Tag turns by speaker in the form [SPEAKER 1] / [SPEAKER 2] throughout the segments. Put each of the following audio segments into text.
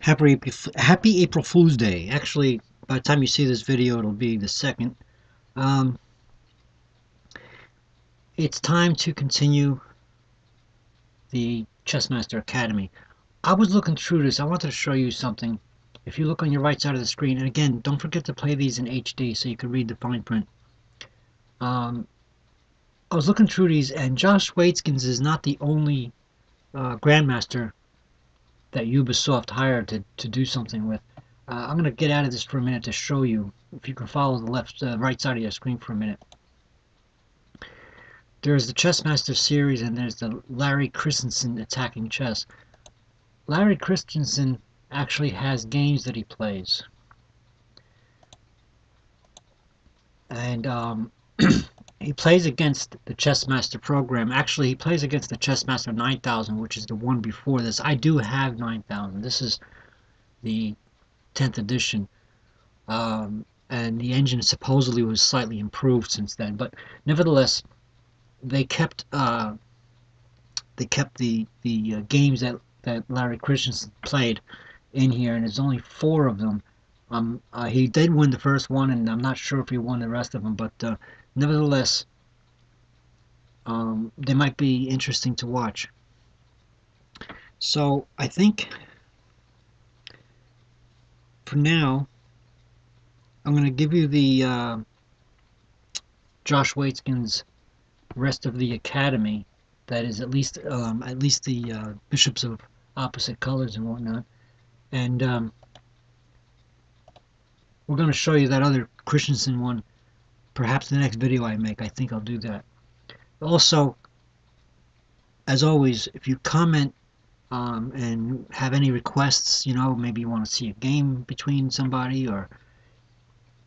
[SPEAKER 1] Happy April Fool's Day. Actually, by the time you see this video, it'll be the 2nd. Um, it's time to continue the Chessmaster Academy. I was looking through this. I wanted to show you something. If you look on your right side of the screen, and again, don't forget to play these in HD so you can read the fine print. I was looking through these, and Josh Waitzkins is not the only Grandmaster that Ubisoft hired to do something with. I'm going to get out of this for a minute to show you, if you can follow the right side of your screen for a minute. There's the Chessmaster series and there's the Larry Christensen Attacking Chess. Larry Christensen actually has games that he plays. And he plays against the Chessmaster program. Actually, he plays against the Chessmaster 9000, which is the one before this. I do have 9000. This is the 10th edition. And the engine supposedly was slightly improved since then. But nevertheless, they kept the games that Larry Christensen played in here, and there's only 4 of them. He did win the first one, and I'm not sure if he won the rest of them, but nevertheless, they might be interesting to watch. So I think for now, I'm going to give you the Josh Waitzkin's rest of the academy. That is at least the bishops of opposite colors and whatnot. And we're going to show you that other Christensen one. Perhaps the next video I make, I think I'll do that. Also, as always, if you comment and have any requests, maybe you want to see a game between somebody, or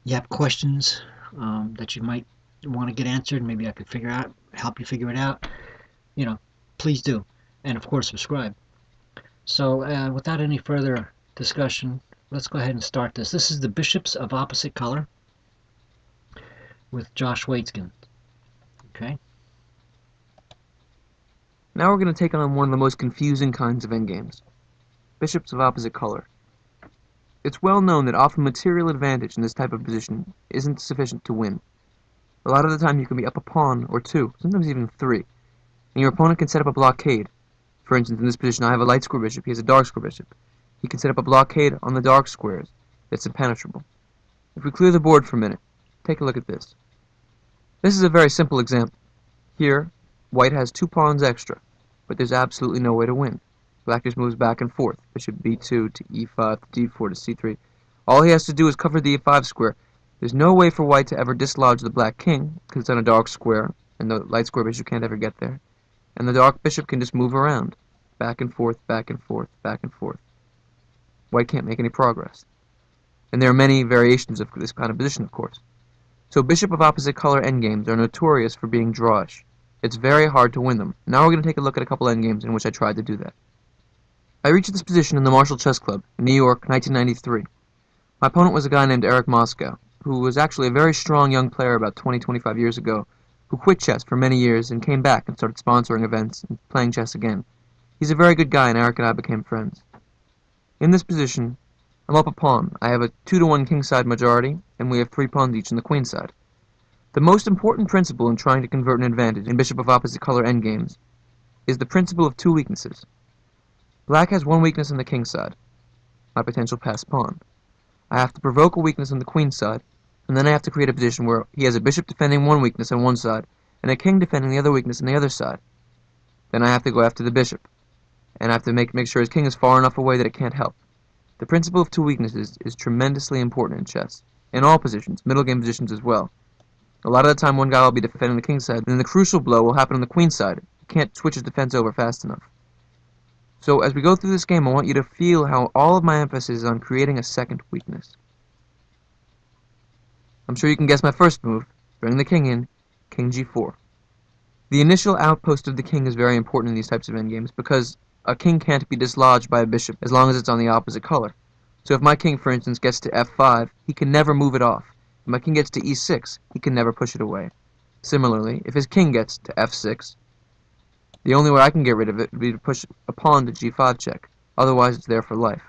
[SPEAKER 1] you have questions that you might want to get answered, maybe I could help you figure it out, please do. And of course, subscribe. So without any further discussion, let's go ahead and start this. This is the Bishops of Opposite Color with Josh Waitzkin. Okay.
[SPEAKER 2] Now we're going to take on one of the most confusing kinds of endgames, bishops of opposite color. It's well known that often material advantage in this type of position isn't sufficient to win. A lot of the time you can be up a pawn or 2, sometimes even 3, and your opponent can set up a blockade. For instance, in this position I have a light square bishop, he has a dark square bishop. He can set up a blockade on the dark squares that's impenetrable. If we clear the board for a minute, take a look at this. This is a very simple example. Here, white has 2 pawns extra, but there's absolutely no way to win. Black just moves back and forth, bishop b2 to e5 to d4 to c3. All he has to do is cover the e5 square. There's no way for white to ever dislodge the black king, because it's on a dark square, and the light square bishop can't ever get there. And the dark bishop can just move around, back and forth, back and forth, back and forth. White can't make any progress. And there are many variations of this kind of position, of course. So bishop of opposite color endgames are notorious for being drawish. It's very hard to win them. Now we're going to take a look at a couple endgames in which I tried to do that. I reached this position in the Marshall Chess Club in New York, 1993. My opponent was a guy named Eric Moscow, who was actually a very strong young player about 20-25 years ago, who quit chess for many years and came back and started sponsoring events and playing chess again. He's a very good guy, and Eric and I became friends. In this position, I'm up a pawn. I have a 2-to-1 kingside majority, and we have 3 pawns each on the queen side. The most important principle in trying to convert an advantage in bishop of opposite color endgames is the principle of 2 weaknesses. Black has 1 weakness on the king side, my potential passed pawn. I have to provoke a weakness on the queen side, and then I have to create a position where he has a bishop defending 1 weakness on one side, and a king defending the other weakness on the other side. Then I have to go after the bishop, and I have to make sure his king is far enough away that it can't help. The principle of 2 weaknesses is tremendously important in chess, in all positions, middle game positions as well. A lot of the time one guy will be defending the king side, and then the crucial blow will happen on the queen side. He can't switch his defense over fast enough. So as we go through this game, I want you to feel how all of my emphasis is on creating a second weakness. I'm sure you can guess my first move. Bring the king in, king g4. The initial outpost of the king is very important in these types of endgames because a king can't be dislodged by a bishop as long as it's on the opposite color. So if my king, for instance, gets to f5, he can never move it off. If my king gets to e6, he can never push it away. Similarly, if his king gets to f6, the only way I can get rid of it would be to push a pawn to g5 check. Otherwise, it's there for life.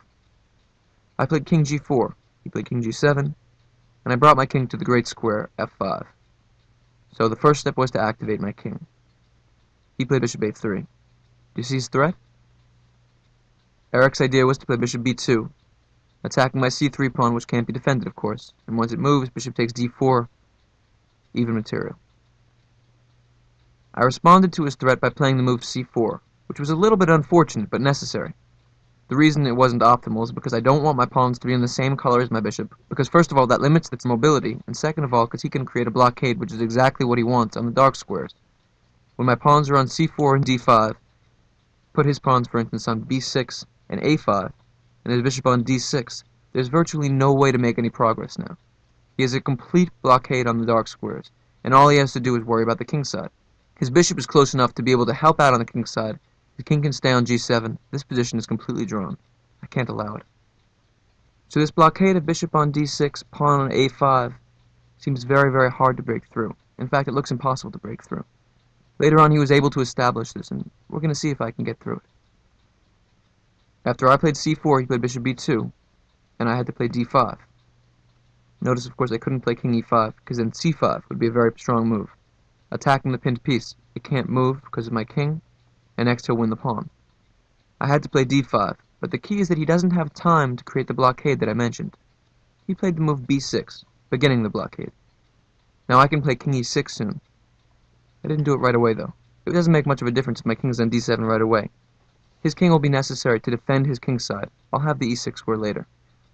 [SPEAKER 2] I played king g4, he played king g7, and I brought my king to the great square f5. So the first step was to activate my king. He played bishop a3. Do you see his threat? Eric's idea was to play bishop b2, attacking my c3 pawn, which can't be defended, of course, and once it moves, bishop takes d4, even material. I responded to his threat by playing the move c4, which was a little bit unfortunate, but necessary. The reason it wasn't optimal is because I don't want my pawns to be in the same color as my bishop, because first of all, that limits its mobility, and second of all, because he can create a blockade, which is exactly what he wants on the dark squares. When my pawns are on c4 and d5, put his pawns, for instance, on b6 and a5, and his bishop on d6, there's virtually no way to make any progress now. He has a complete blockade on the dark squares, and all he has to do is worry about the king side. His bishop is close enough to be able to help out on the king side. The king can stay on g7. This position is completely drawn. I can't allow it. So this blockade of bishop on d6, pawn on a5, seems very, very hard to break through. In fact, it looks impossible to break through. Later on, he was able to establish this, and we're going to see if I can get through it. After I played c4, he played bishop b2, and I had to play d5. Notice, of course, I couldn't play king e5, because then c5 would be a very strong move. Attacking the pinned piece, it can't move because of my king, and next he'll win the pawn. I had to play d5, but the key is that he doesn't have time to create the blockade that I mentioned. He played the move b6, beginning the blockade. Now I can play king e6 soon. I didn't do it right away, though. It doesn't make much of a difference if my king's on d7 right away. His king will be necessary to defend his king side. I'll have the e6 square later.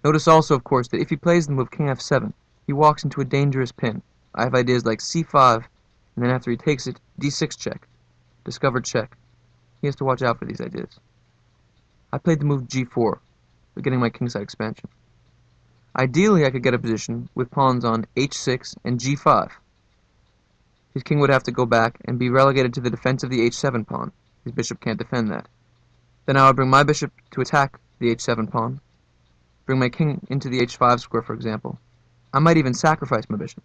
[SPEAKER 2] Notice also, of course, that if he plays the move king f7, he walks into a dangerous pin. I have ideas like c5, and then after he takes it, d6 check. Discovered check. He has to watch out for these ideas. I played the move g4, beginning my kingside expansion. Ideally, I could get a position with pawns on h6 and g5. His king would have to go back and be relegated to the defense of the h7 pawn. His bishop can't defend that. Then I would bring my bishop to attack the h7 pawn, bring my king into the h5 square, for example. I might even sacrifice my bishop.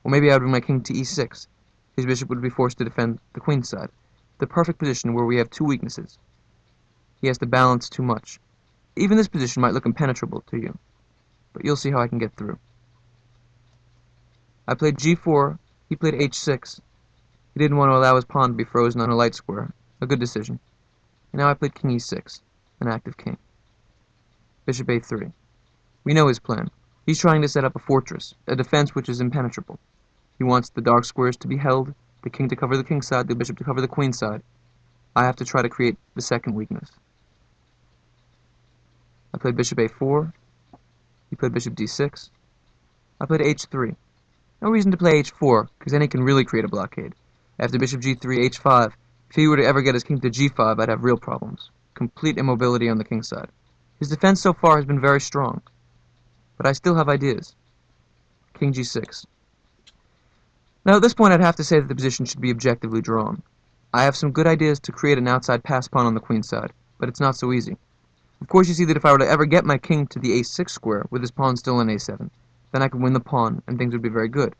[SPEAKER 2] Or maybe I would bring my king to e6. His bishop would be forced to defend the queen side. The perfect position where we have two weaknesses. He has to balance too much. Even this position might look impenetrable to you, but you'll see how I can get through. I played g4, he played h6. He didn't want to allow his pawn to be frozen on a light square. A good decision. And now I played king e6, an active king. Bishop a3. We know his plan. He's trying to set up a fortress, a defense which is impenetrable. He wants the dark squares to be held, the king to cover the king side, the bishop to cover the queen side. I have to try to create the second weakness. I played bishop a4. He played bishop d6. I played h3. No reason to play h4, because then he can really create a blockade. After bishop g3, h5, if he were to ever get his king to g5, I'd have real problems. Complete immobility on the king side. His defense so far has been very strong, but I still have ideas. King g6. Now at this point I'd have to say that the position should be objectively drawn. I have some good ideas to create an outside pass pawn on the queen side, but it's not so easy. Of course you see that if I were to ever get my king to the a6 square with his pawn still in a7, then I could win the pawn and things would be very good.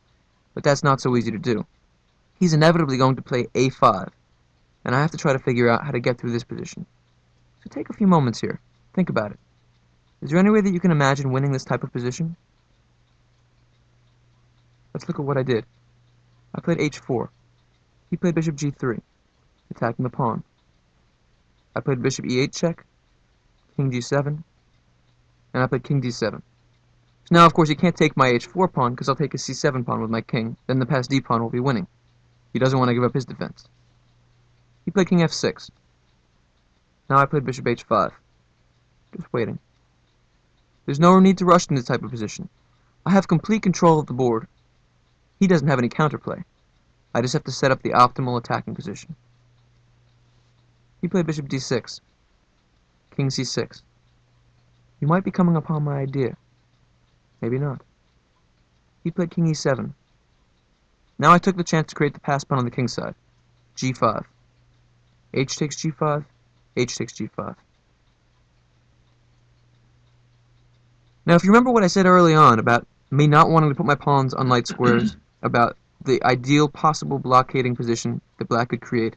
[SPEAKER 2] But that's not so easy to do. He's inevitably going to play a5, and I have to try to figure out how to get through this position. So take a few moments here. Think about it. Is there any way that you can imagine winning this type of position? Let's look at what I did. I played h4. He played bishop g3, attacking the pawn. I played bishop e8 check, king g7, and I played king d7. So now, of course, he can't take my h4 pawn because I'll take his c7 pawn with my king. Then the passed d pawn will be winning. He doesn't want to give up his defense. He played king f6. Now I played bishop h5. Just waiting. There's no need to rush in this type of position. I have complete control of the board. He doesn't have any counterplay. I just have to set up the optimal attacking position. He played bishop d6. King c6. You might be coming upon my idea. Maybe not. He played king e7. Now I took the chance to create the pass pawn on the king side. g5. H takes g5. H takes g5. Now, if you remember what I said early on about me not wanting to put my pawns on light squares, about the ideal possible blockading position that black could create,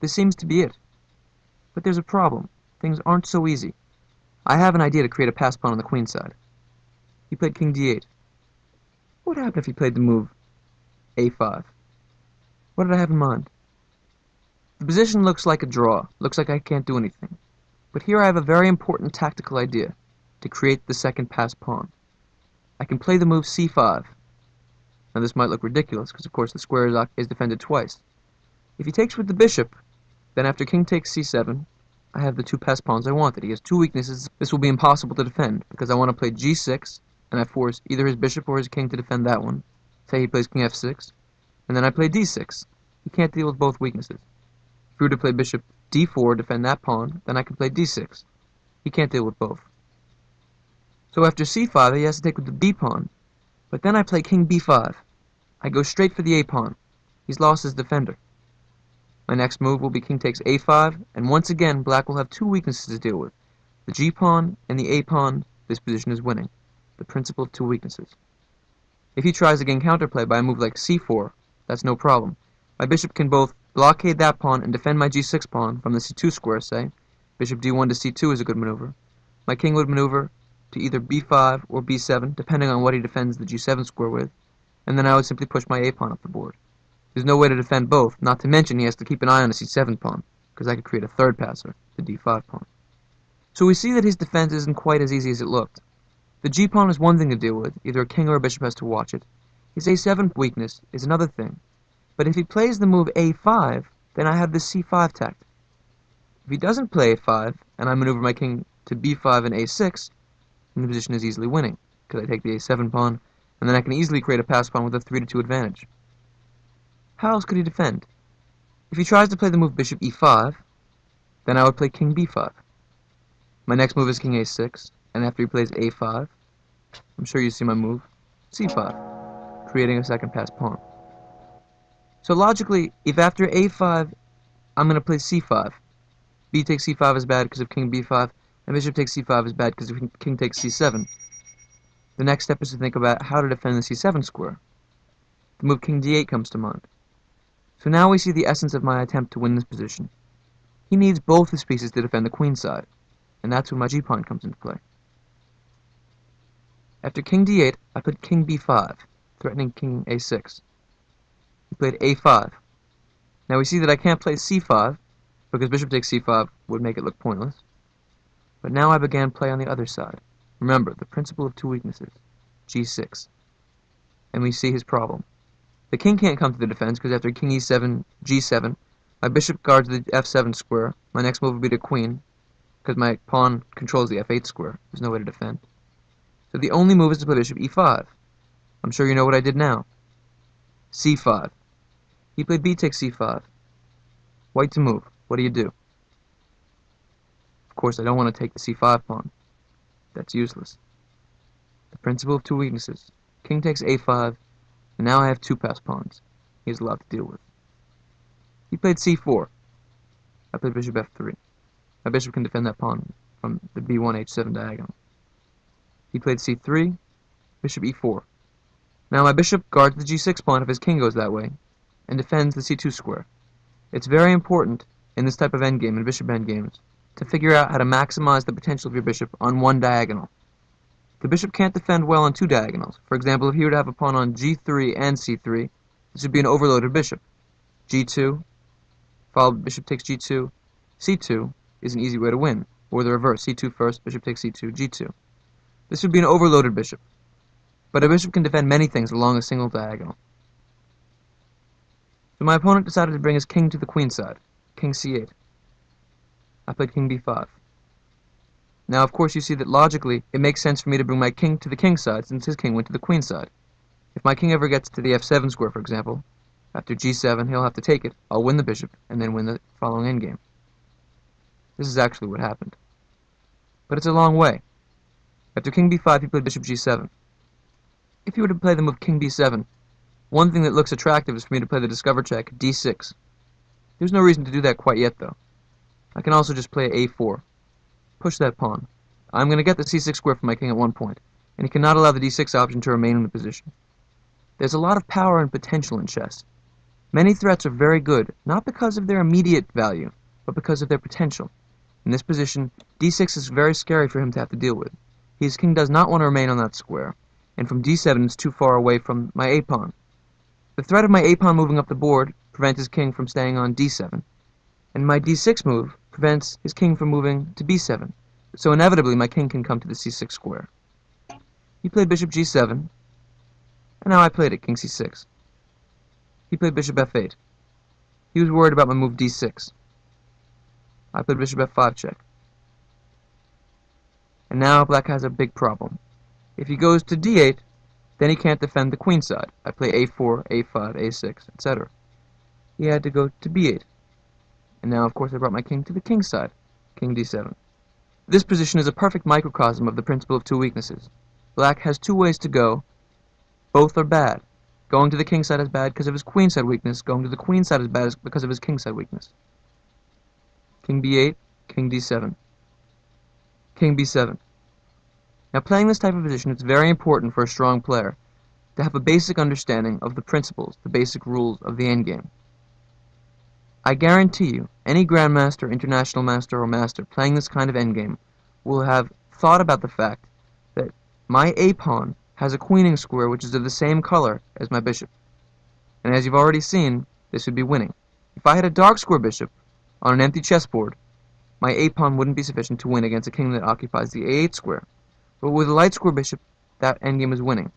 [SPEAKER 2] this seems to be it. But there's a problem. Things aren't so easy. I have an idea to create a pass pawn on the queen side. He played king d8. What would happen if he played the move a5? What did I have in mind? The position looks like a draw, looks like I can't do anything. But here I have a very important tactical idea to create the second pass pawn. I can play the move c5. Now this might look ridiculous because of course the square is defended twice. If he takes with the bishop, then after king takes c7, I have the two pass pawns I wanted. He has two weaknesses. This will be impossible to defend because I want to play g6 and I force either his bishop or his king to defend that one. Say he plays king f6, and then I play d6. He can't deal with both weaknesses. If we were to play bishop d4, defend that pawn, then I can play d6. He can't deal with both. So after c5, he has to take with the b pawn, but then I play king b5. I go straight for the a pawn. He's lost his defender. My next move will be king takes a5, and once again black will have two weaknesses to deal with. The g pawn and the a pawn. This position is winning. The principle of two weaknesses. If he tries to gain counterplay by a move like c4, that's no problem. My bishop can both blockade that pawn and defend my g6 pawn from the c2 square, say. Bishop d1 to c2 is a good maneuver. My king would maneuver to either b5 or b7, depending on what he defends the g7 square with, and then I would simply push my a pawn up the board. There's no way to defend both, not to mention he has to keep an eye on the c7 pawn, because I could create a third passer, the d5 pawn. So we see that his defense isn't quite as easy as it looked. The g-pawn is one thing to deal with, either a king or a bishop has to watch it. His a7 weakness is another thing. But if he plays the move a5, then I have the c5 tact. If he doesn't play a5, and I maneuver my king to b5 and a6, then the position is easily winning, because I take the a7 pawn, and then I can easily create a pass pawn with a 3-2 advantage. How else could he defend? If he tries to play the move bishop e5, then I would play king b5. My next move is king a6, and after he plays a5, I'm sure you see my move, c5, creating a second pass pawn. So logically, if after a5, I'm going to play c5, b takes c5 is bad because of king b5, and bishop takes c5 is bad because of king takes c7. The next step is to think about how to defend the c7 square. The move king d8 comes to mind. So now we see the essence of my attempt to win this position. He needs both his pieces to defend the queen side, and that's when my g-pawn comes into play. After king d8, I put king b5, threatening king a6. He played a5. Now we see that I can't play c5, because bishop takes c5 would make it look pointless. But now I began play on the other side. Remember, the principle of two weaknesses, g6. And we see his problem. The king can't come to the defense because after king e7, g7, my bishop guards the f7 square. My next move would be to queen, because my pawn controls the f8 square. There's no way to defend. So the only move is to play bishop e5. I'm sure you know what I did now. c5. He played b takes c5. White to move. What do you do? Of course, I don't want to take the c5 pawn. That's useless. The principle of two weaknesses. King takes a5, and now I have two pass pawns he has a lot to deal with. He played c4. I played bishop f3. My bishop can defend that pawn from the b1 h7 diagonal. He played c3, bishop e4. Now my bishop guards the g6 pawn if his king goes that way, and defends the c2 square. It's very important in this type of endgame, in bishop endgames, to figure out how to maximize the potential of your bishop on one diagonal. The bishop can't defend well on two diagonals. For example, if he were to have a pawn on g3 and c3, this would be an overloaded bishop. g2, followed bishop takes g2, c2 is an easy way to win, or the reverse, c2 first, bishop takes c2, g2. This would be an overloaded bishop, but a bishop can defend many things along a single diagonal. So my opponent decided to bring his king to the queen side, king c8. I played king b5. Now, of course, you see that logically, it makes sense for me to bring my king to the king side since his king went to the queen side. If my king ever gets to the f7 square, for example, after g7, he'll have to take it. I'll win the bishop, and then win the following endgame. This is actually what happened. But it's a long way. After king b5, he played bishop g7. If you were to play the move king b7, one thing that looks attractive is for me to play the discover check, d6. There's no reason to do that quite yet, though. I can also just play a4. Push that pawn. I'm going to get the c6 square for my king at one point, and he cannot allow the d6 option to remain in the position. There's a lot of power and potential in chess. Many threats are very good, not because of their immediate value, but because of their potential. In this position, d6 is very scary for him to have to deal with. His king does not want to remain on that square, and from d7 it's too far away from my a-pawn. The threat of my a-pawn moving up the board prevents his king from staying on d7, and my d6 move prevents his king from moving to b7, so inevitably my king can come to the c6 square. He played bishop g7, and now I played it, king c6. He played bishop f8. He was worried about my move d6. I played bishop f5 check. And now black has a big problem. If he goes to d8, then he can't defend the queen side. I play a4, a5, a6, etc. He had to go to b8. And now, of course, I brought my king to the king side, king d7. This position is a perfect microcosm of the principle of two weaknesses. Black has two ways to go. Both are bad. Going to the king side is bad because of his queen side weakness. Going to the queen side is bad because of his king side weakness. King b8, king d7, king b7. Now, playing this type of position, it's very important for a strong player to have a basic understanding of the principles, the basic rules of the endgame. I guarantee you, any grandmaster, international master, or master playing this kind of endgame will have thought about the fact that my a-pawn has a queening square which is of the same color as my bishop. And as you've already seen, this would be winning. If I had a dark square bishop on an empty chessboard, my a-pawn wouldn't be sufficient to win against a king that occupies the a8 square. But with a light square bishop, that endgame is winning.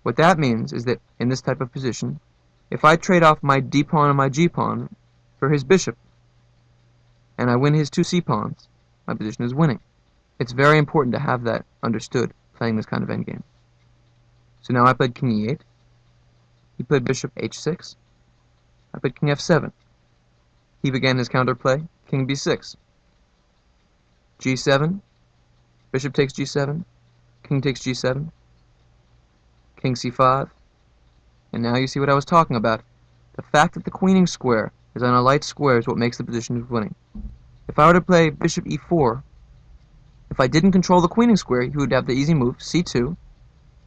[SPEAKER 2] What that means is that in this type of position, if I trade off my d-pawn and my g-pawn for his bishop, and I win his two c-pawns, my position is winning. It's very important to have that understood playing this kind of endgame. So now I played king e8. He played bishop h6. I played king f7. He began his counterplay, king b6. g7. Bishop takes g7. King takes g7. King c5. And now you see what I was talking about. The fact that the queening square is on a light square is what makes the position of winning. If I were to play bishop e4, if I didn't control the queening square, he would have the easy move, c2.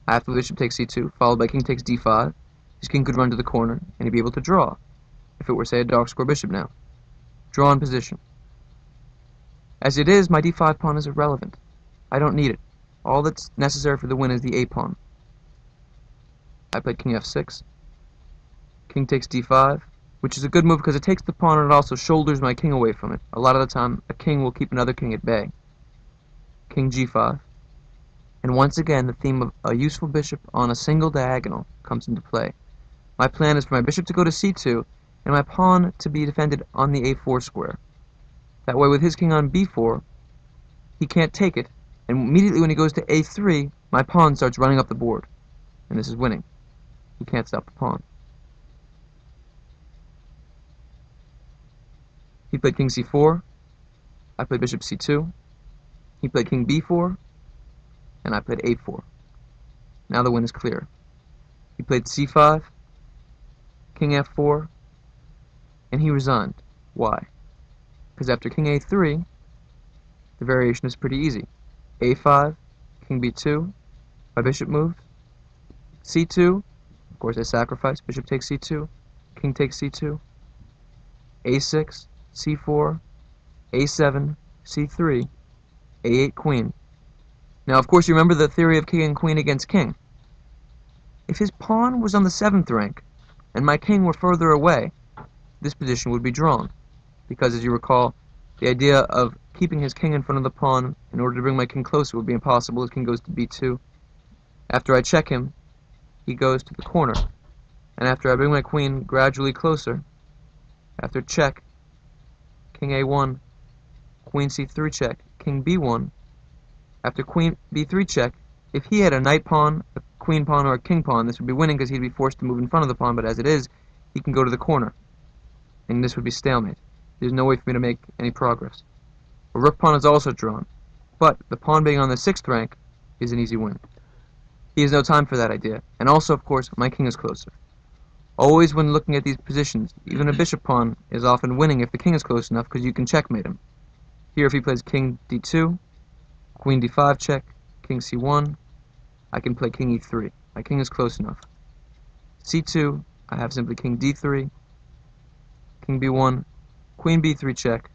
[SPEAKER 2] After the bishop takes c2, followed by king takes d5. His king could run to the corner, and he'd be able to draw. If it were, say, a dark square bishop now. Draw in position. As it is, my d5 pawn is irrelevant. I don't need it. All that's necessary for the win is the a-pawn. I played king f6. King takes d5, which is a good move because it takes the pawn and it also shoulders my king away from it. A lot of the time, a king will keep another king at bay. King g5. And once again, the theme of a useful bishop on a single diagonal comes into play. My plan is for my bishop to go to c2, and my pawn to be defended on the a4 square. That way, with his king on b4, he can't take it, and immediately when he goes to a3, my pawn starts running up the board, and this is winning. He can't stop the pawn. He played king c4, I played bishop c2, he played king b4, and I played a4. Now the win is clear. He played c5, king f4, and he resigned. Why? Because after king a3, the variation is pretty easy. a5, king b2, my bishop moves, c2, of course I sacrifice, bishop takes c2, king takes c2, a6, c4, a7, c3, a8 queen. Now, of course, you remember the theory of king and queen against king. If his pawn was on the 7th rank, and my king were further away, this position would be drawn. Because, as you recall, the idea of keeping his king in front of the pawn in order to bring my king closer would be impossible. His king goes to b2. After I check him, he goes to the corner. And after I bring my queen gradually closer, after check, king a1, queen c3 check, king b1, after queen b3 check, if he had a knight pawn, a queen pawn, or a king pawn, this would be winning because he'd be forced to move in front of the pawn, but as it is, he can go to the corner. And this would be stalemate. There's no way for me to make any progress. A rook pawn is also drawn, but the pawn being on the 6th rank is an easy win. He has no time for that idea, and also, of course, my king is closer. Always when looking at these positions, even a bishop pawn is often winning if the king is close enough because you can checkmate him. Here if he plays king d2, queen d5 check, king c1, I can play king e3. My king is close enough. c2, I have simply king d3, king b1, queen b3 check,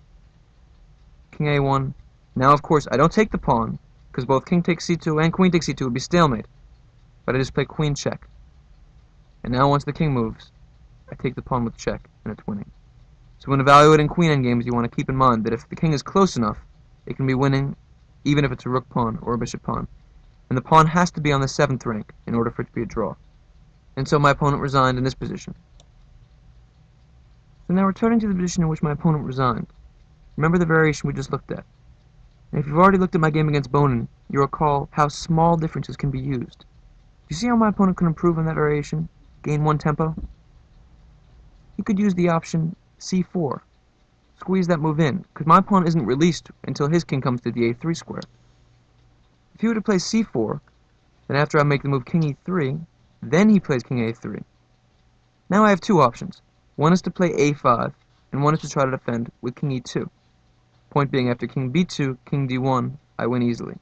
[SPEAKER 2] king a1. Now, of course, I don't take the pawn, because both king takes c2 and queen takes c2 would be stalemate. But I just play queen check. And now once the king moves, I take the pawn with check, and it's winning. So when evaluating queen endgames, you want to keep in mind that if the king is close enough, it can be winning, even if it's a rook pawn or a bishop pawn. And the pawn has to be on the 7th rank in order for it to be a draw. And so my opponent resigned in this position. So now returning to the position in which my opponent resigned, remember the variation we just looked at. And if you've already looked at my game against Bonin, you'll recall how small differences can be used. Do you see how my opponent could improve on that variation, gain 1 tempo? He could use the option c4, squeeze that move in, because my pawn isn't released until his king comes to the a3 square. If he were to play c4, then after I make the move king e3, then he plays king a3. Now I have two options. One is to play a5, and one is to try to defend with king e2. Point being, after king b2, king d1, I win easily.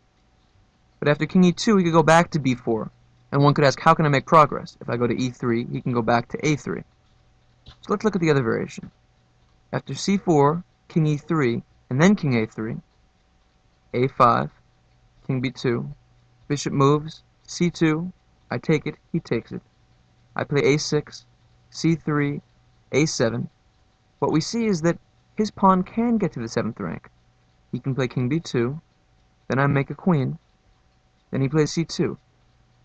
[SPEAKER 2] But after king e2, he could go back to b4, and one could ask, how can I make progress? If I go to e3, he can go back to a3. So let's look at the other variation. After c4, king e3, and then king a3, a5, king b2, bishop moves, c2, I take it, he takes it. I play a6, c3, a7. What we see is that his pawn can get to the 7th rank. He can play king b2, then I make a queen, then he plays c2.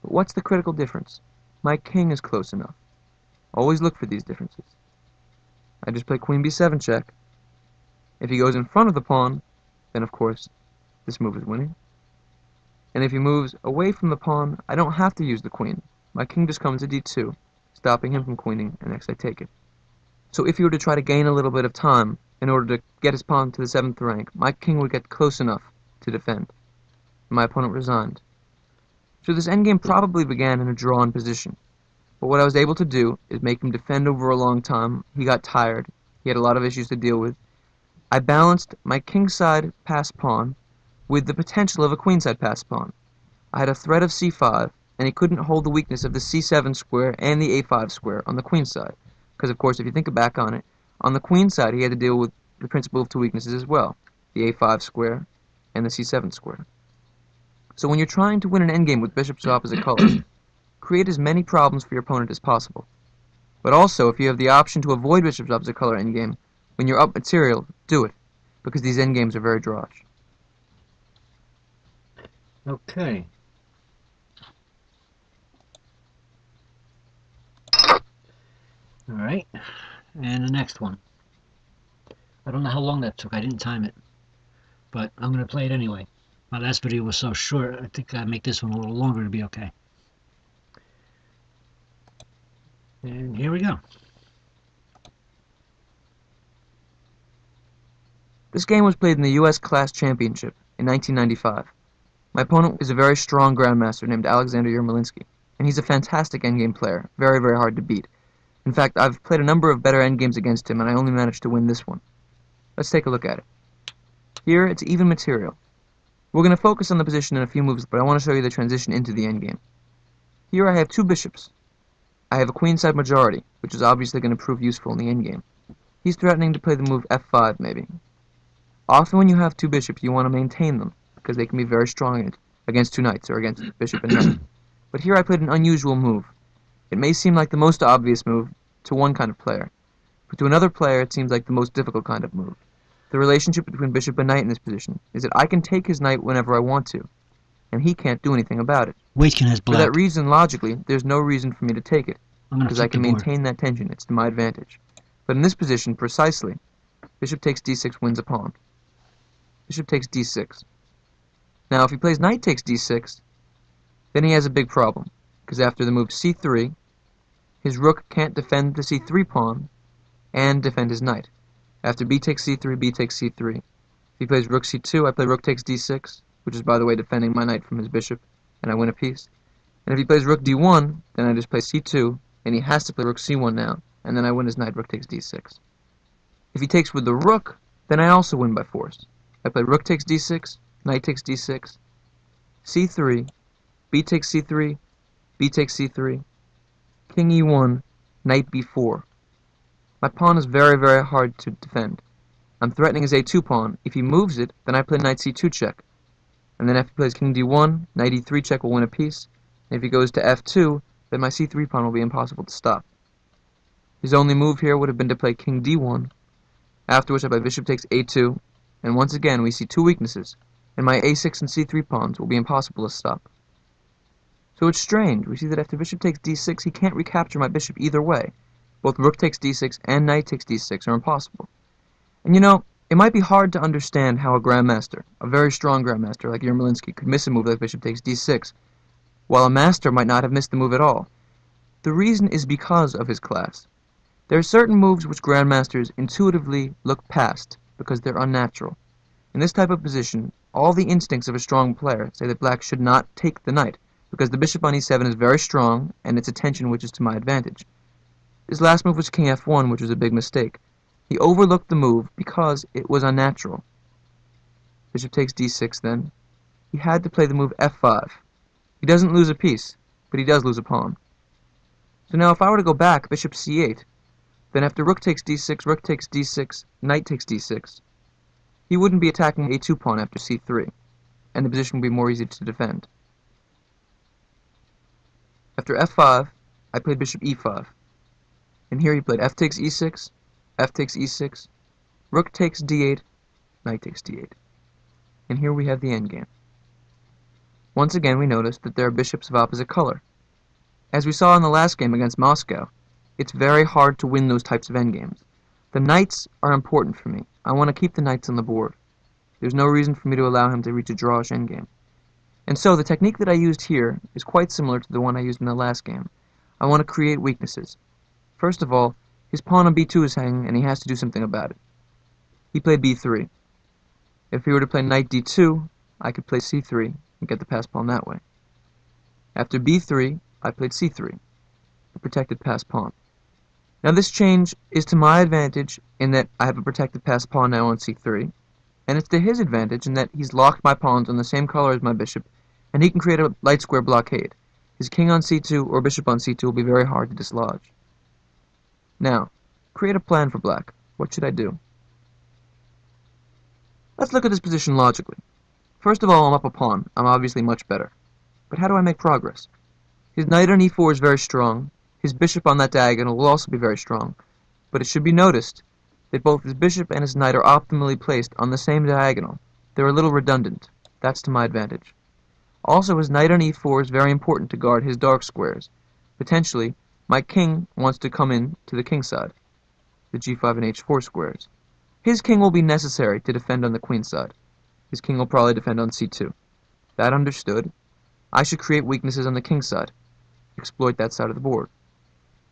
[SPEAKER 2] But what's the critical difference? My king is close enough. Always look for these differences. I just play queen b7 check. If he goes in front of the pawn, then of course this move is winning. And if he moves away from the pawn, I don't have to use the queen. My king just comes to d2, stopping him from queening, and next I take it. So if he were to try to gain a little bit of time in order to get his pawn to the 7th rank, my king would get close enough to defend. And my opponent resigned. So this endgame probably began in a drawn position. But what I was able to do is make him defend over a long time. He got tired. He had a lot of issues to deal with. I balanced my kingside pass pawn with the potential of a queenside pass pawn. I had a threat of c5, and he couldn't hold the weakness of the c7 square and the a5 square on the queen side. Because, of course, if you think back on it, on the queen side he had to deal with the principle of two weaknesses as well, the a5 square and the c7 square. So when you're trying to win an endgame with bishops of opposite colors, create as many problems for your opponent as possible. But also, if you have the option to avoid bishops of opposite color endgame, when you're up material, do it, because these endgames are very drawish.
[SPEAKER 1] Okay. All right. And the next one. I don't know how long that took. I didn't time it. But I'm going to play it anyway. My last video was so short, I think I make this one a little longer to be okay. And here we go.
[SPEAKER 2] This game was played in the US Class Championship in 1995. My opponent is a very strong grandmaster named Alexander Yermolinsky, and he's a fantastic endgame player, very, very hard to beat. In fact, I've played a number of better endgames against him, and I only managed to win this one. Let's take a look at it. Here, it's even material. We're going to focus on the position in a few moves, but I want to show you the transition into the endgame. Here I have two bishops. I have a queenside majority, which is obviously going to prove useful in the endgame. He's threatening to play the move f5, maybe. Often when you have two bishops, you want to maintain them, because they can be very strong against two knights, or against bishop and knight. But here I played an unusual move. It may seem like the most obvious move to one kind of player, but to another player it seems like the most difficult kind of move. The relationship between bishop and knight in this position is that I can take his knight whenever I want to, and he can't do anything about it.
[SPEAKER 1] Waitkin has
[SPEAKER 2] For that
[SPEAKER 1] black.
[SPEAKER 2] reason, logically, there's no reason for me to take it,
[SPEAKER 1] I'm going to
[SPEAKER 2] because I
[SPEAKER 1] flip the
[SPEAKER 2] can
[SPEAKER 1] board.
[SPEAKER 2] maintain that tension. It's to my advantage. But in this position, precisely, bishop takes d6 wins a pawn. Bishop takes d6. Now, if he plays knight takes d6, then he has a big problem, because after the move c3, his rook can't defend the c3 pawn and defend his knight. After b takes c3, b takes c3. If he plays rook c2, I play rook takes d6, which is, by the way, defending my knight from his bishop, and I win a piece. And if he plays rook d1, then I just play c2, and he has to play rook c1 now, and then I win his knight, rook takes d6. If he takes with the rook, then I also win by force. I play rook takes d6, knight takes d6, c3, b takes c3, b takes c3, king e1, knight b4. My pawn is very, very hard to defend. I'm threatening his a2 pawn. If he moves it, then I play knight c2 check. And then if he plays king d1, knight e3 check will win a piece. And if he goes to f2, then my c3 pawn will be impossible to stop. His only move here would have been to play king d1, after which I play bishop takes a2, and once again we see two weaknesses, and my a6 and c3 pawns will be impossible to stop. So it's strange, we see that after bishop takes d6 he can't recapture my bishop either way. Both rook takes d6 and knight takes d6 are impossible. And you know, it might be hard to understand how a grandmaster, a very strong grandmaster like Yermolinsky, could miss a move like bishop takes d6, while a master might not have missed the move at all. The reason is because of his class. There are certain moves which grandmasters intuitively look past because they're unnatural. In this type of position, all the instincts of a strong player say that black should not take the knight, because the bishop on e7 is very strong, and its attention which is to my advantage. His last move was king f1, which was a big mistake. He overlooked the move because it was unnatural. Bishop takes d6 then. He had to play the move f5. He doesn't lose a piece, but he does lose a pawn. So now if I were to go back, bishop c8, then after rook takes d6, knight takes d6, he wouldn't be attacking a2 pawn after c3, and the position would be more easy to defend. After f5, I played bishop e5, and here he played f takes e6, f takes e6, rook takes d8, knight takes d8. And here we have the endgame. Once again we notice that there are bishops of opposite color. As we saw in the last game against Moscow, it's very hard to win those types of endgames. The knights are important for me. I want to keep the knights on the board. There's no reason for me to allow him to reach a drawish endgame. And so the technique that I used here is quite similar to the one I used in the last game. I want to create weaknesses. First of all, his pawn on b2 is hanging and he has to do something about it. He played b3. If he were to play knight d2, I could play c3 and get the pass pawn that way. After b3, I played c3, a protected pass pawn. Now this change is to my advantage in that I have a protected pass pawn now on c3, and it's to his advantage in that he's locked my pawns on the same color as my bishop, and he can create a light square blockade. His king on c2 or bishop on c2 will be very hard to dislodge. Now, create a plan for black. What should I do? Let's look at this position logically. First of all, I'm up a pawn. I'm obviously much better. But how do I make progress? His knight on e4 is very strong. His bishop on that diagonal will also be very strong. But it should be noticed that both his bishop and his knight are optimally placed on the same diagonal. They're a little redundant. That's to my advantage. Also, his knight on e4 is very important to guard his dark squares. Potentially, my king wants to come in to the king side, the g5 and h4 squares. His king will be necessary to defend on the queen side. His king will probably defend on c2. That understood, I should create weaknesses on the king side, exploit that side of the board.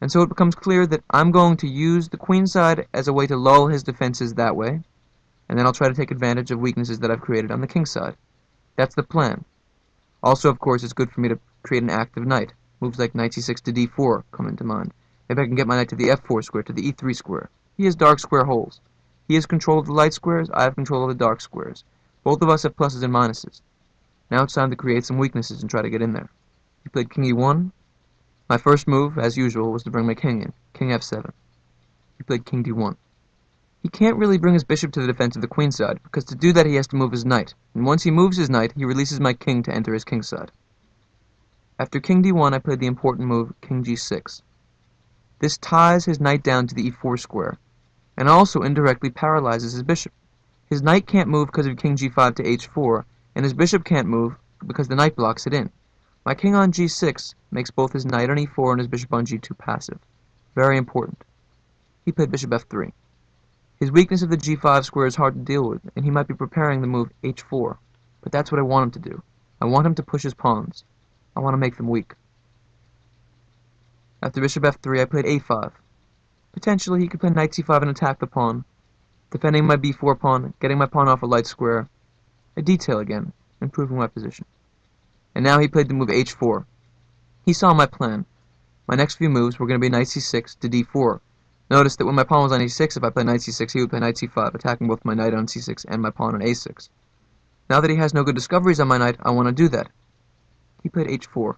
[SPEAKER 2] And so it becomes clear that I'm going to use the queen side as a way to lull his defenses that way, and then I'll try to take advantage of weaknesses that I've created on the king side. That's the plan. Also, of course, it's good for me to create an active knight. Moves like knight c6 to d4 come into mind. Maybe I can get my knight to the f4 square, to the e3 square. He has dark square holes. He has control of the light squares, I have control of the dark squares. Both of us have pluses and minuses. Now it's time to create some weaknesses and try to get in there. He played king e1. My first move, as usual, was to bring my king in, king f7. He played king d1. He can't really bring his bishop to the defense of the queen side, because to do that he has to move his knight, and once he moves his knight, he releases my king to enter his king side. After king d1, I played the important move, king g6. This ties his knight down to the e4 square, and also indirectly paralyzes his bishop. His knight can't move because of king g5 to h4, and his bishop can't move because the knight blocks it in. My king on g6 makes both his knight on e4 and his bishop on g2 passive. Very important. He played bishop f3. His weakness of the g5 square is hard to deal with, and he might be preparing the move h4. But that's what I want him to do. I want him to push his pawns. I want to make them weak. After bishop f3, I played a5. Potentially, he could play knight c5 and attack the pawn, defending my b4 pawn, getting my pawn off a light square. A detail again, improving my position. And now he played the move h4. He saw my plan. My next few moves were going to be knight c6 to d4. Notice that when my pawn was on e6, if I played knight c6, he would play knight c5, attacking both my knight on c6 and my pawn on a6. Now that he has no good discoveries on my knight, I want to do that. He played h4.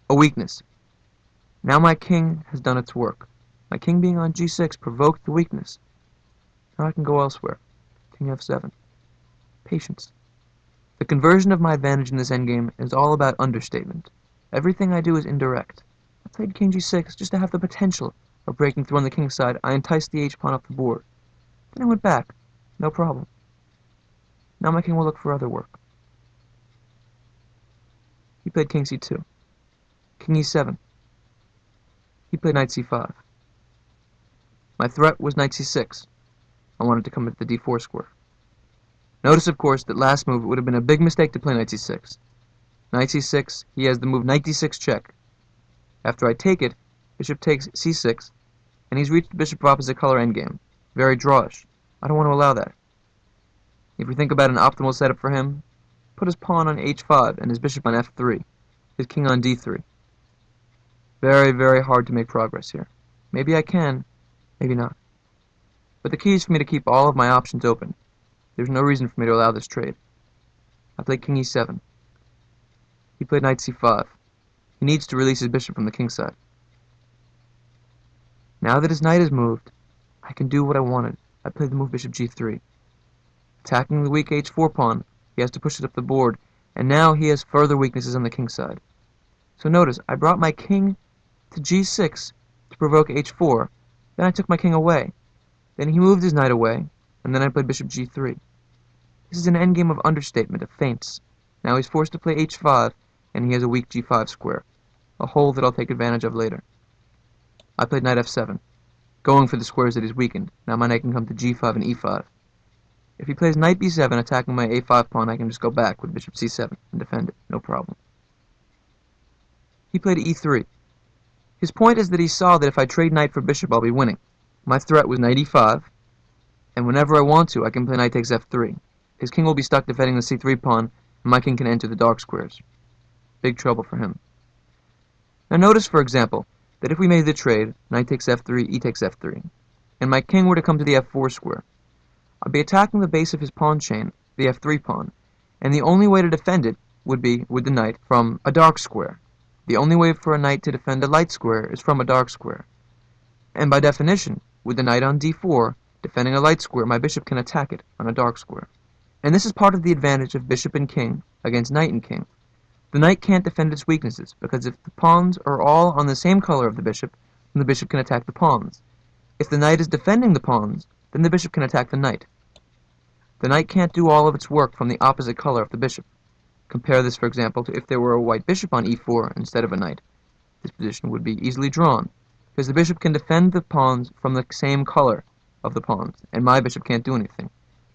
[SPEAKER 2] A weakness. Now my king has done its work. My king being on g6 provoked the weakness. Now I can go elsewhere. King f7. Patience. The conversion of my advantage in this endgame is all about understatement. Everything I do is indirect. I played king g6 just to have the potential of breaking through on the king's side. I enticed the h-pawn off the board. Then I went back. No problem. Now my king will look for other work. He played king c2. King e7. He played knight c5. My threat was knight c6. I wanted to come at the d4 square. Notice, of course, that last move it would have been a big mistake to play knight c6. Knight c6, he has the move knight d6 check. After I take it, bishop takes c6, and he's reached the bishop of opposite color endgame. Very drawish. I don't want to allow that. If we think about an optimal setup for him, put his pawn on h5 and his bishop on f3, his king on d3. Very, very hard to make progress here. Maybe I can, maybe not. But the key is for me to keep all of my options open. There's no reason for me to allow this trade. I played king e7. He played knight c5. He needs to release his bishop from the king side. Now that his knight is moved, I can do what I wanted. I played the move bishop g3. Attacking the weak h4 pawn, he has to push it up the board, and now he has further weaknesses on the king side. So notice, I brought my king to g6 to provoke h4, then I took my king away. Then he moved his knight away, and then I played bishop g3. This is an endgame of understatement, of feints. Now he's forced to play h5, and he has a weak g5 square, a hole that I'll take advantage of later. I played knight f7, going for the squares that he's weakened. Now my knight can come to g5 and e5. If he plays knight b7 attacking my a5 pawn, I can just go back with bishop c7 and defend it, no problem. He played e3. His point is that he saw that if I trade knight for bishop, I'll be winning. My threat was knight e5, and whenever I want to, I can play knight takes f3. His king will be stuck defending the c3 pawn, and my king can enter the dark squares. Big trouble for him. Now notice, for example, that if we made the trade, knight takes f3, e takes f3, and my king were to come to the f4 square, I'd be attacking the base of his pawn chain, the f3 pawn, and the only way to defend it would be with the knight from a dark square. The only way for a knight to defend a light square is from a dark square. And by definition, with the knight on d4, defending a light square, my bishop can attack it on a dark square. And this is part of the advantage of bishop and king against knight and king. The knight can't defend its weaknesses, because if the pawns are all on the same color of the bishop, then the bishop can attack the pawns. If the knight is defending the pawns, then the bishop can attack the knight. The knight can't do all of its work from the opposite color of the bishop. Compare this, for example, to if there were a white bishop on e4 instead of a knight. This position would be easily drawn, because the bishop can defend the pawns from the same color of the pawns, and my bishop can't do anything.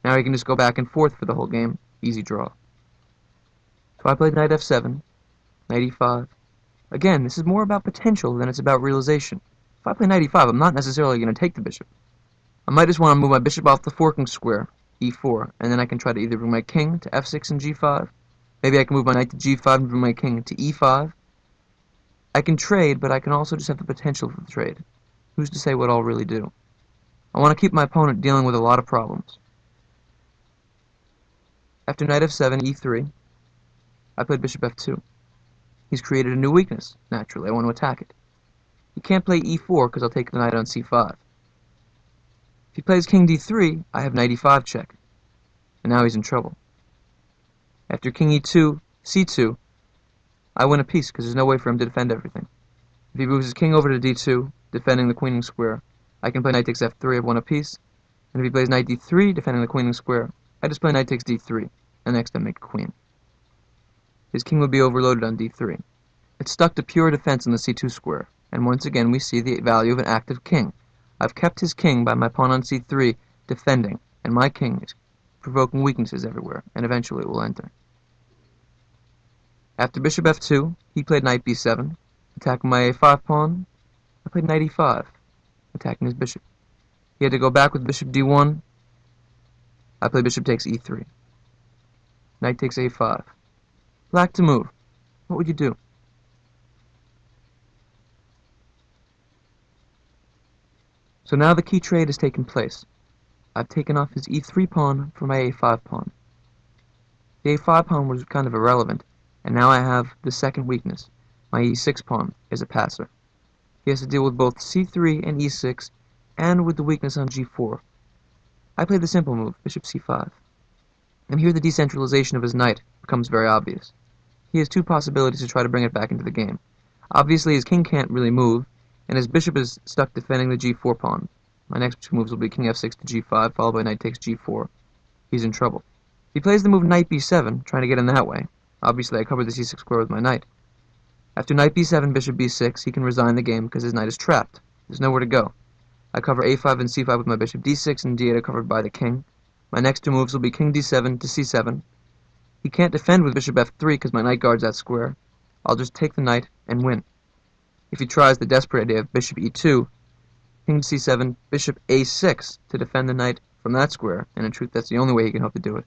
[SPEAKER 2] Now he can just go back and forth for the whole game. Easy draw. So I played knight f7, knight e5. Again, this is more about potential than it's about realization. If I play knight e5, I'm not necessarily going to take the bishop. I might just want to move my bishop off the forking square, e4, and then I can try to either bring my king to f6 and g5. Maybe I can move my knight to g5 and bring my king to e5. I can trade, but I can also just have the potential for the trade. Who's to say what I'll really do? I want to keep my opponent dealing with a lot of problems. After knight f7, e3, I played bishop f2. He's created a new weakness. Naturally, I want to attack it. He can't play e4 because I'll take the knight on c5. If he plays king d3, I have knight e5 check. And now he's in trouble. After king e2, c2, I win a piece because there's no way for him to defend everything. If he moves his king over to d2, defending the queening square, I can play knight takes f3, I've won a piece. And if he plays knight d3, defending the queening square, I just play knight takes d3, and next I make a queen. His king would be overloaded on d3. It's stuck to pure defense on the c2 square, and once again we see the value of an active king. I've kept his king by my pawn on c3 defending, and my king is provoking weaknesses everywhere, and eventually it will enter. After bishop f2, he played knight b7, attacking my a5 pawn. I played knight e5, attacking his bishop. He had to go back with bishop d1. I played bishop takes e3. Knight takes a5. Black to move. What would you do? So now the key trade has taken place. I've taken off his e3 pawn for my a5 pawn. The a5 pawn was kind of irrelevant, and now I have the second weakness. My e6 pawn is a passer. He has to deal with both c3 and e6, and with the weakness on g4. I play the simple move, bishop c5. And here the decentralization of his knight becomes very obvious. He has two possibilities to try to bring it back into the game. Obviously, his king can't really move, and his bishop is stuck defending the g4 pawn. My next two moves will be king f6 to g5, followed by knight takes g4. He's in trouble. He plays the move knight b7, trying to get in that way. Obviously, I covered the c6 square with my knight. After knight b7, bishop b6, he can resign the game because his knight is trapped. There's nowhere to go. I cover a5 and c5 with my bishop d6, and d8 are covered by the king. My next two moves will be king d7 to c7. He can't defend with bishop f3 because my knight guards that square. I'll just take the knight and win. If he tries the desperate idea of bishop e2, king c7, bishop a6 to defend the knight from that square, and in truth that's the only way he can hope to do it.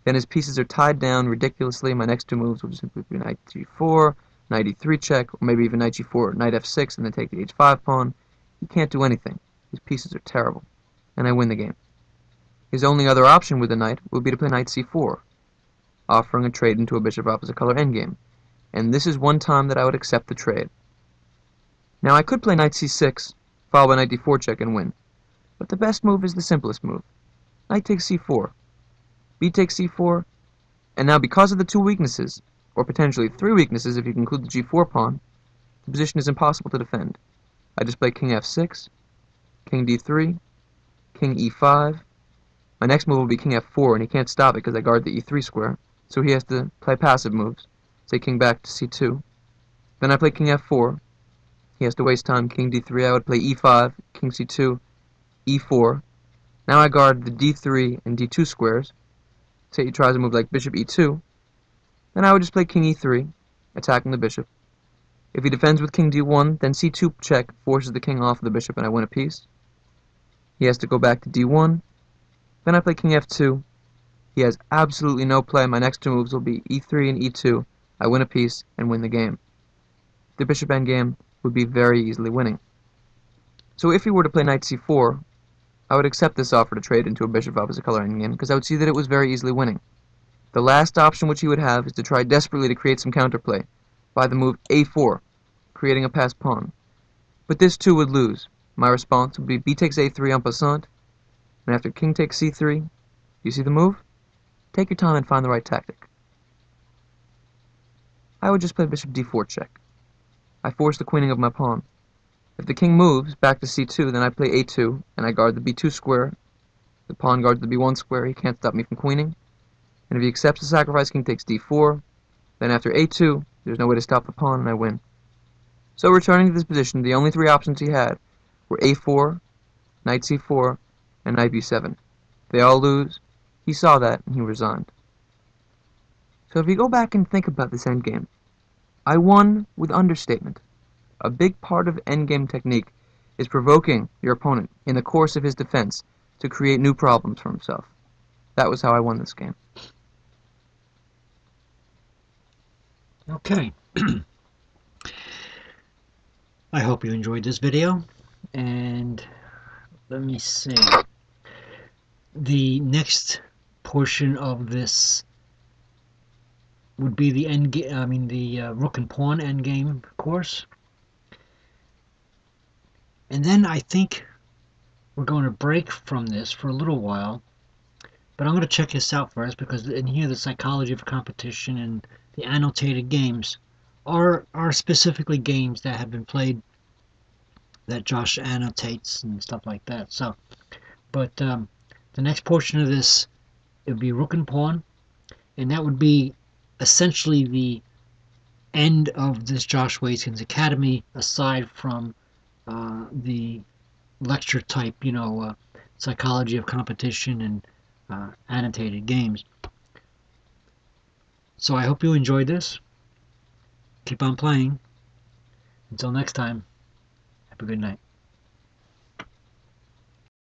[SPEAKER 2] Then his pieces are tied down ridiculously. My next two moves will just simply be knight g4, knight e3 check, or maybe even knight g4, knight f6, and then take the h5 pawn. He can't do anything. His pieces are terrible, and I win the game. His only other option with the knight would be to play knight c4, offering a trade into a bishop opposite color endgame, and this is one time that I would accept the trade. Now I could play knight c6, followed by knight d4 check and win, but the best move is the simplest move. Knight takes c4, b takes c4, and now because of the two weaknesses, or potentially three weaknesses if you include the g4 pawn, the position is impossible to defend. I just play king f6, king d3, king e5. My next move will be king f4, and he can't stop it because I guard the e3 square, so he has to play passive moves, say king back to c2. Then I play king f4. He has to waste time, king d3. I would play e5, king c2, e4. Now I guard the d3 and d2 squares. Say he tries a move like bishop e2. Then I would just play king e3, attacking the bishop. If he defends with king d1, then c2 check forces the king off of the bishop and I win a piece. He has to go back to d1. Then I play king f2. He has absolutely no play. My next two moves will be e3 and e2. I win a piece and win the game. The bishop endgame would be very easily winning. So if he were to play knight c4, I would accept this offer to trade into a bishop opposite color endgame because I would see that it was very easily winning. The last option which he would have is to try desperately to create some counterplay by the move a4, creating a passed pawn. But this too would lose. My response would be b takes a3 en passant, and after king takes c3, you see the move? Take your time and find the right tactic. I would just play bishop d4 check. I force the queening of my pawn. If the king moves back to c2, then I play a2, and I guard the b2 square. The pawn guards the b1 square. He can't stop me from queening. And if he accepts the sacrifice, king takes d4. Then after a2, there's no way to stop the pawn, and I win. So returning to this position, the only three options he had were a4, knight c4, and knight b7. They all lose. He saw that, and he resigned. So if you go back and think about this endgame, I won with understatement. A big part of endgame technique is provoking your opponent in the course of his defense to create new problems for himself. That was how I won this game.
[SPEAKER 1] Okay. I hope you enjoyed this video, and let me see. The next portion of this would be the rook and pawn endgame course, and then I think we're going to break from this for a little while. But I'm going to check this out first because in here the psychology of competition and the annotated games are specifically games that have been played that Josh annotates and stuff like that. So, but the next portion of this, it would be rook and pawn, and that would be essentially the end of this Josh Waitzkin's Academy, aside from the lecture type, psychology of competition and annotated games. So I hope you enjoyed this. Keep on playing. Until next time, have a good night.